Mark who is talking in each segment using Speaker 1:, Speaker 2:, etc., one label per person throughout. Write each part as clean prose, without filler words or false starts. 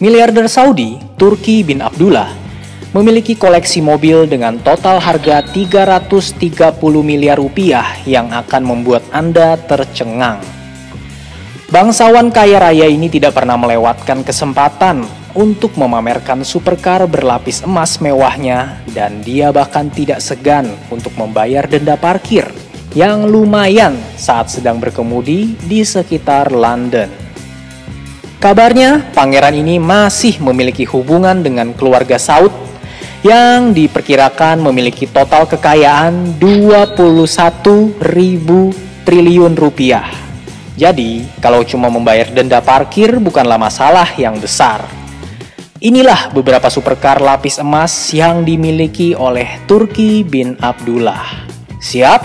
Speaker 1: Miliarder Saudi, Turki bin Abdullah, memiliki koleksi mobil dengan total harga 330 miliar rupiah yang akan membuat Anda tercengang. Bangsawan kaya raya ini tidak pernah melewatkan kesempatan untuk memamerkan supercar berlapis emas mewahnya, dan dia bahkan tidak segan untuk membayar denda parkir yang lumayan saat sedang berkemudi di sekitar London. Kabarnya, pangeran ini masih memiliki hubungan dengan keluarga Saud yang diperkirakan memiliki total kekayaan 21.000 triliun rupiah. Jadi, kalau cuma membayar denda parkir bukanlah masalah yang besar. Inilah beberapa supercar lapis emas yang dimiliki oleh Turki bin Abdullah. Siap?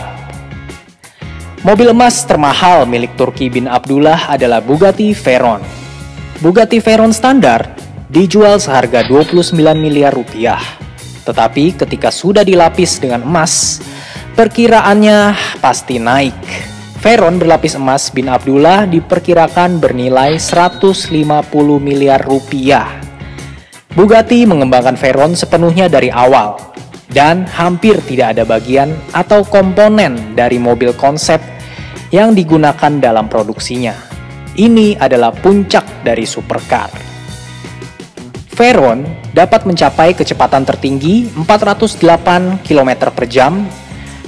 Speaker 1: Mobil emas termahal milik Turki bin Abdullah adalah Bugatti Veyron. Bugatti Veyron standar dijual seharga 29 miliar rupiah. Tetapi ketika sudah dilapis dengan emas, perkiraannya pasti naik. Veyron berlapis emas bin Abdullah diperkirakan bernilai 150 miliar rupiah. Bugatti mengembangkan Veyron sepenuhnya dari awal, dan hampir tidak ada bagian atau komponen dari mobil konsep yang digunakan dalam produksinya. Ini adalah puncak dari supercar. Veyron dapat mencapai kecepatan tertinggi 408 km per jam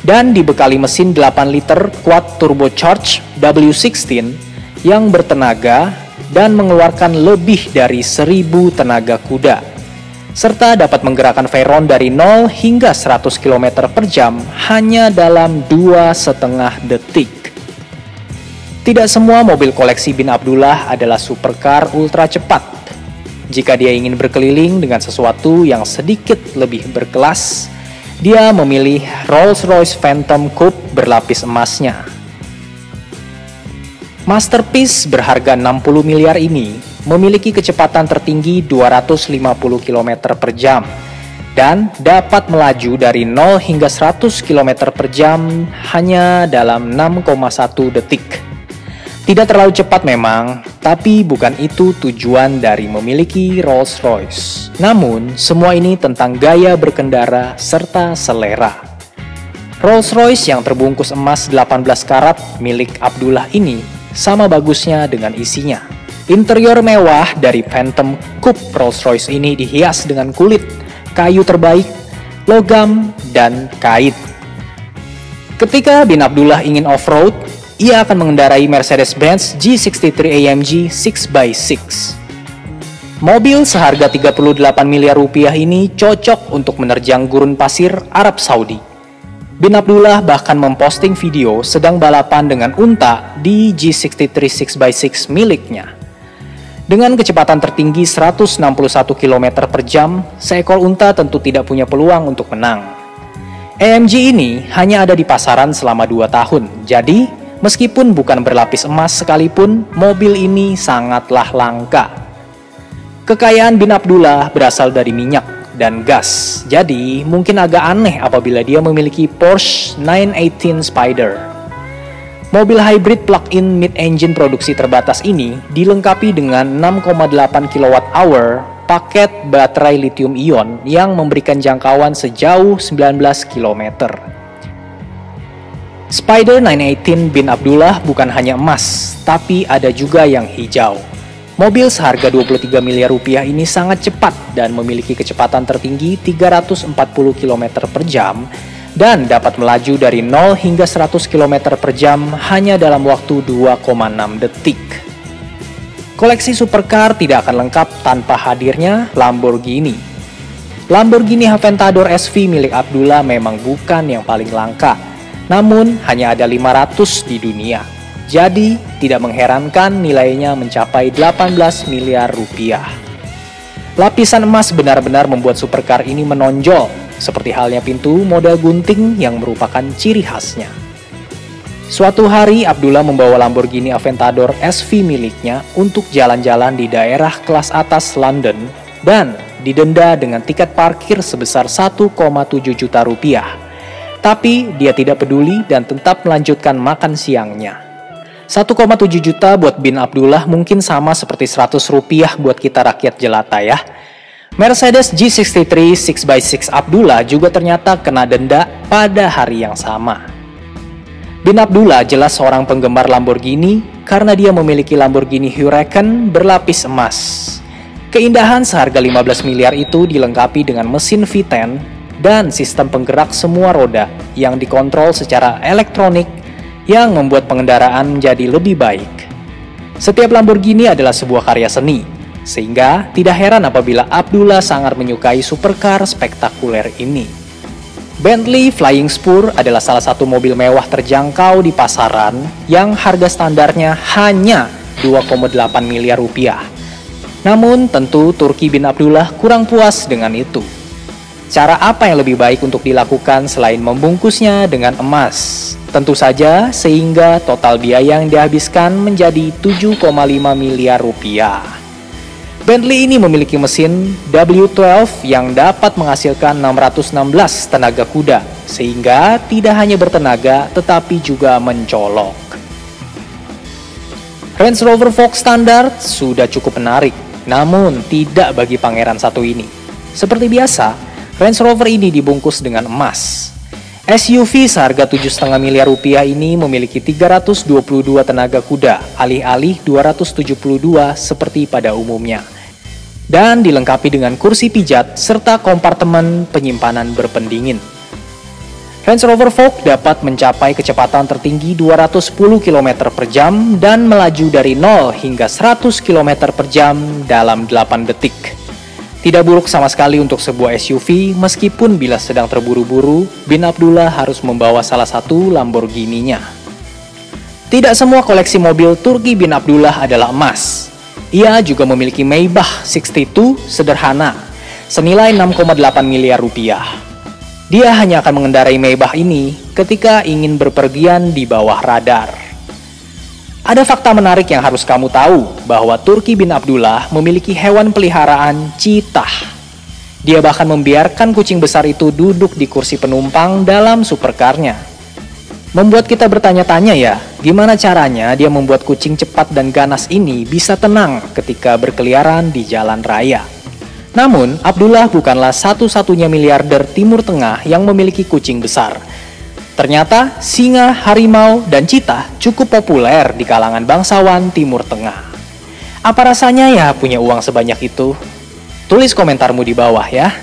Speaker 1: dan dibekali mesin 8 liter quad turbocharged W16 yang bertenaga dan mengeluarkan lebih dari 1000 tenaga kuda, serta dapat menggerakkan Veyron dari 0 hingga 100 km per jam hanya dalam 2,5 detik. Tidak semua mobil koleksi bin Abdullah adalah supercar ultra cepat. Jika dia ingin berkeliling dengan sesuatu yang sedikit lebih berkelas, dia memilih Rolls-Royce Phantom Coupe berlapis emasnya. Masterpiece berharga 60 miliar ini memiliki kecepatan tertinggi 250 km per jam dan dapat melaju dari 0 hingga 100 km per jam hanya dalam 6,1 detik. Tidak terlalu cepat memang, tapi bukan itu tujuan dari memiliki Rolls-Royce. Namun, semua ini tentang gaya berkendara serta selera. Rolls-Royce yang terbungkus emas 18 karat milik Abdullah ini sama bagusnya dengan isinya. Interior mewah dari Phantom Coupe Rolls-Royce ini dihias dengan kulit, kayu terbaik, logam, dan kait. Ketika bin Abdullah ingin off-road, ia akan mengendarai Mercedes-Benz G63 AMG 6x6. Mobil seharga 38 miliar rupiah ini cocok untuk menerjang gurun pasir Arab Saudi. Bin Abdullah bahkan memposting video sedang balapan dengan unta di G63 6x6 miliknya. Dengan kecepatan tertinggi 161 km per jam, seekor unta tentu tidak punya peluang untuk menang. AMG ini hanya ada di pasaran selama 2 tahun, jadi meskipun bukan berlapis emas sekalipun, mobil ini sangatlah langka. Kekayaan bin Abdullah berasal dari minyak dan gas, jadi mungkin agak aneh apabila dia memiliki Porsche 918 Spider. Mobil hybrid plug-in mid-engine produksi terbatas ini dilengkapi dengan 6,8 kWh paket baterai lithium-ion yang memberikan jangkauan sejauh 19 km. Spider 918 bin Abdullah bukan hanya emas, tapi ada juga yang hijau. Mobil seharga 23 miliar rupiah ini sangat cepat dan memiliki kecepatan tertinggi 340 km per jam dan dapat melaju dari 0 hingga 100 km per jam hanya dalam waktu 2,6 detik. Koleksi supercar tidak akan lengkap tanpa hadirnya Lamborghini. Lamborghini Aventador SV milik Abdullah memang bukan yang paling langka, namun hanya ada 500 di dunia. Jadi tidak mengherankan nilainya mencapai 18 miliar rupiah. Lapisan emas benar-benar membuat supercar ini menonjol, seperti halnya pintu model gunting yang merupakan ciri khasnya. Suatu hari Abdullah membawa Lamborghini Aventador SV miliknya untuk jalan-jalan di daerah kelas atas London dan didenda dengan tiket parkir sebesar 1,7 juta rupiah. Tapi dia tidak peduli dan tetap melanjutkan makan siangnya. 1,7 juta buat bin Abdullah mungkin sama seperti 100 rupiah buat kita rakyat jelata ya. Mercedes G63 6x6 Abdullah juga ternyata kena denda pada hari yang sama. Bin Abdullah jelas seorang penggemar Lamborghini karena dia memiliki Lamborghini Huracan berlapis emas. Keindahan seharga 15 miliar itu dilengkapi dengan mesin V10 dan sistem penggerak semua roda yang dikontrol secara elektronik yang membuat pengendaraan menjadi lebih baik. Setiap Lamborghini adalah sebuah karya seni, sehingga tidak heran apabila Abdullah sangat menyukai supercar spektakuler ini. Bentley Flying Spur adalah salah satu mobil mewah terjangkau di pasaran yang harga standarnya hanya 2,8 miliar rupiah. Namun tentu Turki bin Abdullah kurang puas dengan itu. Cara apa yang lebih baik untuk dilakukan selain membungkusnya dengan emas? Tentu saja sehingga total biaya yang dihabiskan menjadi 7,5 miliar rupiah. Bentley ini memiliki mesin W12 yang dapat menghasilkan 616 tenaga kuda, sehingga tidak hanya bertenaga tetapi juga mencolok. Range Rover Vogue standar sudah cukup menarik, namun tidak bagi pangeran satu ini. Seperti biasa, Range Rover ini dibungkus dengan emas. SUV seharga 7,5 miliar rupiah ini memiliki 322 tenaga kuda, alih-alih 272 seperti pada umumnya. Dan dilengkapi dengan kursi pijat serta kompartemen penyimpanan berpendingin. Range Rover Vogue dapat mencapai kecepatan tertinggi 210 km per jam dan melaju dari 0 hingga 100 km per jam dalam 8 detik. Tidak buruk sama sekali untuk sebuah SUV, meskipun bila sedang terburu-buru, bin Abdullah harus membawa salah satu Lamborghini-nya. Tidak semua koleksi mobil Turki bin Abdullah adalah emas. Ia juga memiliki Maybach 62 sederhana, senilai 6,8 miliar rupiah. Dia hanya akan mengendarai Maybach ini ketika ingin berpergian di bawah radar. Ada fakta menarik yang harus kamu tahu, bahwa Turki bin Abdullah memiliki hewan peliharaan cheetah. Dia bahkan membiarkan kucing besar itu duduk di kursi penumpang dalam supercar-nya. Membuat kita bertanya-tanya ya, gimana caranya dia membuat kucing cepat dan ganas ini bisa tenang ketika berkeliaran di jalan raya. Namun, Abdullah bukanlah satu-satunya miliarder Timur Tengah yang memiliki kucing besar. Ternyata, singa, harimau, dan cheetah cukup populer di kalangan bangsawan Timur Tengah. Apa rasanya ya punya uang sebanyak itu? Tulis komentarmu di bawah ya.